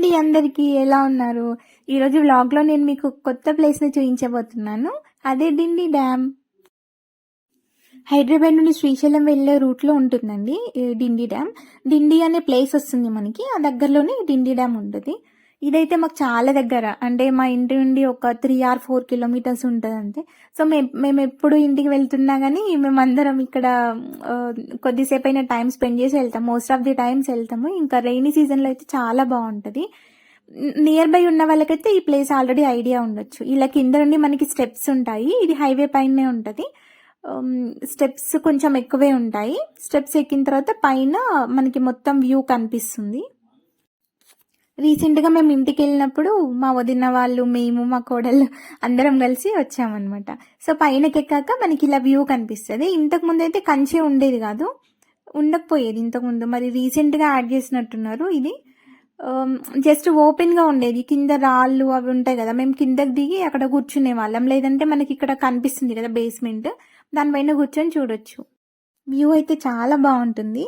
అండి అందరికీ ఎలా ఉన్నారు? ఈరోజు వ్లాగ్‌లో నేను మీకు కొత్త ప్లేస్‌ని చూయించబోతున్నాను. అదే డిండి డ్యామ్. హైదరాబాద్ నుండి శ్రీశైలం వెళ్ళే రూట్‌లో ఉంటుందండి ఈ డిండి డ్యామ్. డిండి అనే ప్లేస్ వస్తుంది మనకి. ఆ దగ్గరలోనే డిండి డ్యామ్ ఉంటది. ఇదైతే మాకు చాలా దగ్గర. అంటే మా ఇంటి నుండి ఒక 3 ఆర్ 4 కిలోమీటర్స్ ఉంటదంతే. సో, మేమెప్పుడు ఇంటికి వెళ్తున్నా గానీ మేమందరం ఇక్కడ ఆహ్, కొద్దిసేపైనా టైమ్ స్పెండ్ చేసి వెళ్తాం. మోస్ట్ ఆఫ్ ది టైమ్స్ వెళ్తాము. ఇంకా రెయినీ సీజన్‌లో అయితే చాలా బావుంటది. నియర్ బై ఉన్న వాళ్ళకైతే ఈ ప్లేస్ ఆల్రెడీ ఐడియా ఉండొచ్చు. ఇలా కింద నుండి మనకి స్టెప్స్ ఉంటాయి. ఇది హైవే పైనే ఉంటది. స్టెప్స్ కొంచెం ఎక్కువే ఉంటాయి. స్టెప్స్ ఎక్కిన తర్వాత పైన మనకి మొత్తం వ్యూ కనిపిస్తుంది. రీసెంట్‌గా మేము ఇంటికెళ్ళినప్పుడు మా వదిన వాళ్ళు, మేము, మా కోడళ్ళు అందరం కలిసి వచ్చామనమాట. సో, పైనకెక్కాక మనకి ఇలా వ్యూ కనిపిస్తది. ఇంతకుముందయితే కంచె ఉండేది గాదు. ఉండకపోయేది ఇంతకుముందు. మరి రీసెంట్‌గా యాడ్ చేసినట్టున్నారు ఇది. జస్ట్ ఓపెన్‌గా ఉండేది. కింద రాళ్ళు అవి ఉంటాయి గదా! మేము కిందకి దిగి అక్కడ కూర్చునేవాళ్ళం. లేదంటే మనకిక్కడ కనిపిస్తుంది గదా! బేస్‌మెంట్. దానిపైన కూర్చొని చూడొచ్చు. వ్యూ అయితే చాలా బావుంటుంది.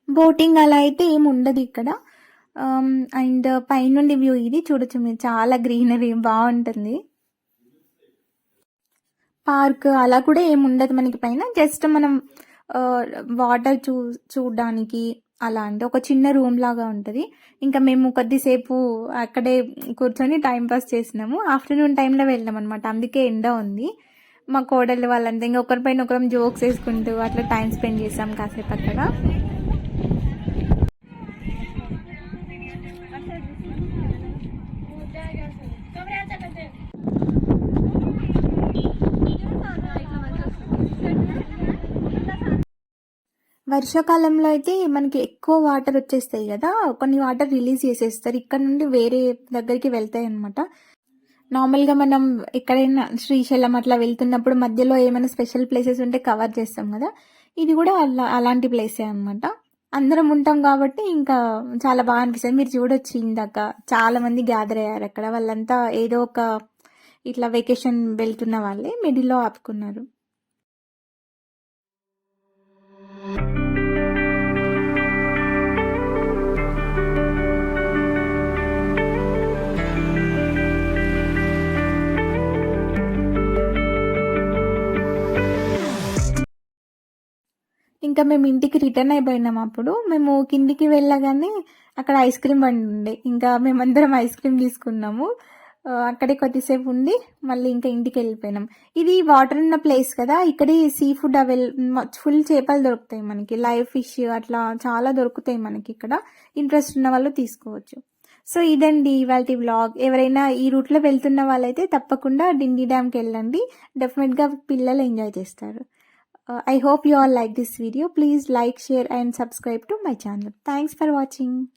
బోటింగ్ అలా అయితే ఏముండదు ఇక్కడ. అండ్ పైనుండి వ్యూ ఇది చూడొచ్చు మీరు. చాలా గ్రీనరీ బావుంటుంది. పార్క్ అలా కూడా ఏముండదు మనకి పైన. జస్ట్ మనం ఆహ్, వాటర్ చూడ్డానికి అలా అంటే ఒక చిన్న రూమ్ లాగా ఉంటది. ఇంకా మేము కొద్దిసేపు అక్కడే కూర్చొని టైమ్ పాస్ చేసినాము. ఆఫ్టర్‌నూన్ టైమ్‌లో వెళ్ళామనమాట. అందుకే ఎండ ఉంది. మా కోడళ్ళు వాళ్ళంతా ఇంక ఒకరిపైన ఒకరం జోక్స్ ఏసుకుంటూ అట్లా టైమ్ స్పెండ్ చేసాం కాసేపు అక్కడ. వర్షాకాలంలో అయితే మనకి ఎక్కువ వాటర్ వచ్చేస్తాయి కదా! కొన్ని వాటర్ రిలీజ్ చేసేస్తారు. ఇక్కడ నుండి వేరే దగ్గరికి వెళ్తాయన్నమాట. నార్మల్‌గా మనం ఎక్కడైనా శ్రీశైలం అట్లా వెళ్తున్నప్పుడు మధ్యలో ఏమైనా స్పెషల్ ప్లేసెస్ ఉంటే కవర్ చేస్తాం కదా! ఇది కూడా అలాంటి ప్లేసే అన్నమాట. అందరం ఉంటాం కాబట్టి ఇంకా చాలా బాగా అనిపిస్తది. మీరు చూడొచ్చు ఇందాక చాలా మంది గ్యాదర్ అయ్యారు అక్కడ. వాళ్ళంతా ఏదో ఒక ఇట్లా వెకేషన్ వెళ్తున్న వాళ్ళే మిడిల్‌లో ఆపుకున్నారు. ఇంకా మేము ఇంటికి రిటర్న్ అయిపోయినాం అప్పుడు. మేము కిందికి వెళ్ళగానే అక్కడ ఐస్ క్రీమ్ బండి ఉండే. ఇంకా మేమందరం ఐస్ క్రీమ్ తీసుకున్నాము. అక్కడే కొద్దిసేపు ఉండి మళ్ళీ ఇంకా ఇంటికి వెళ్ళిపోయినాం. ఇది వాటర్ ఉన్న ప్లేస్ కదా! ఇక్కడే సీ ఫుడ్ ఫుల్ చేపలు దొరుకుతాయి మనకి. లైవ్ ఫిష్ అట్లా చాలా దొరుకుతాయి మనకి ఇక్కడ. ఇంట్రెస్ట్ ఉన్న వాళ్ళు తీసుకోవచ్చు. సో, ఇదండి ఇవాల్టి వ్లాగ్. ఎవరైనా ఈ రూట్‌లో వెళ్తున్న వాళ్ళైతే తప్పకుండా డిండి డ్యామ్‌కి వెళ్ళండి. డెఫినెట్‌గా పిల్లలు ఎంజాయ్ చేస్తారు. I hope you all like this video. Please like, share and subscribe to my channel. Thanks for watching.